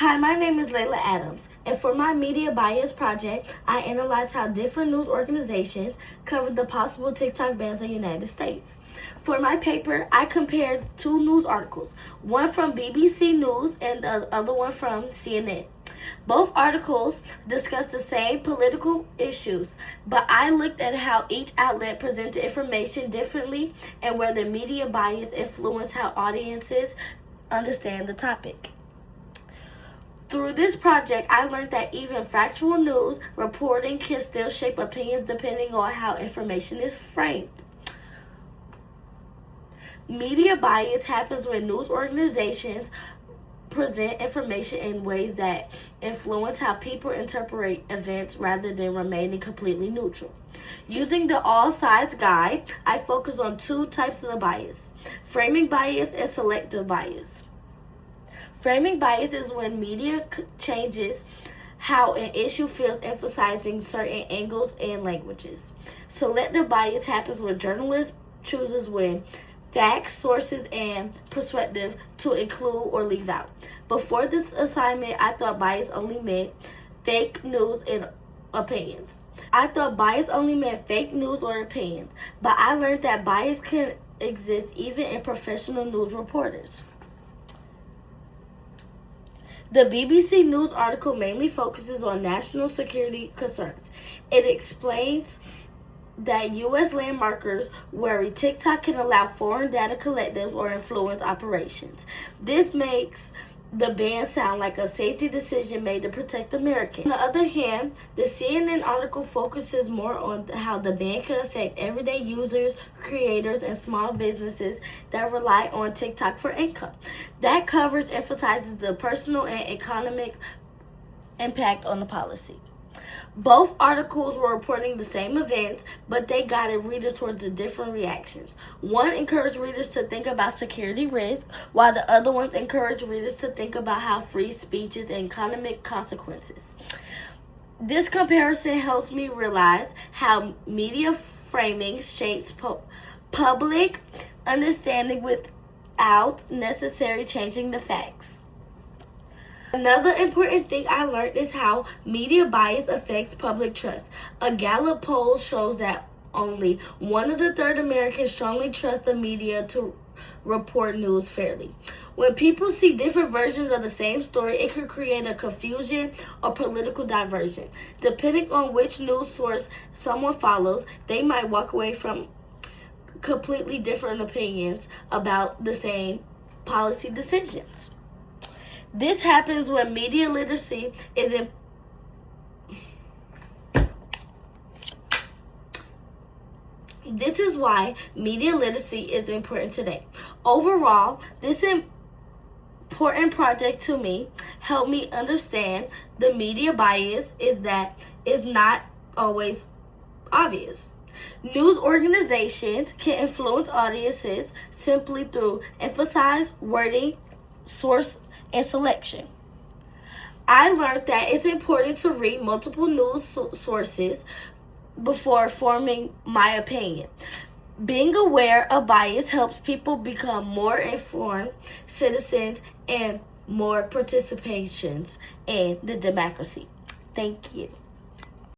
Hi, my name is Layla Adams, and for my media bias project, I analyzed how different news organizations covered the possible TikTok bans in the United States. For my paper, I compared two news articles, one from BBC News and the other one from CNN. Both articles discussed the same political issues, but I looked at how each outlet presented information differently and where the media bias influenced how audiences understand the topic. Through this project, I learned that even factual news reporting can still shape opinions depending on how information is framed. Media bias happens when news organizations present information in ways that influence how people interpret events rather than remaining completely neutral. Using the All Sides Guide, I focus on two types of bias: framing bias and selective bias. Framing bias is when media changes how an issue feels, emphasizing certain angles and languages. Selective bias happens when journalists chooses when facts, sources, and perspective to include or leave out. Before this assignment, I thought bias only meant fake news and opinions. but I learned that bias can exist even in professional news reporters. The BBC News article mainly focuses on national security concerns. It explains that U.S. landmarkers worry TikTok can allow foreign data collectives or influence operations. This makes the ban sound like a safety decision made to protect Americans. On the other hand, the CNN article focuses more on how the ban can affect everyday users, creators, and small businesses that rely on TikTok for income. That coverage emphasizes the personal and economic impact on the policy. Both articles were reporting the same events, but they guided readers towards the different reactions. One encouraged readers to think about security risk, while the other ones encouraged readers to think about how free speech is and economic consequences. This comparison helps me realize how media framing shapes public understanding without necessarily changing the facts. Another important thing I learned is how media bias affects public trust. A Gallup poll shows that only 1 of the 3 Americans strongly trust the media to report news fairly. When people see different versions of the same story, it could create a confusion or political diversion. Depending on which news source someone follows, they might walk away from completely different opinions about the same policy decisions. This happens when media literacy is This is why media literacy is important today. Overall, this important project to me helped me understand the media bias is not always obvious. News organizations can influence audiences simply through emphasis, wording, source, and selection. I learned that it's important to read multiple news sources before forming my opinion. Being aware of bias helps people become more informed citizens and more participations in the democracy. Thank you.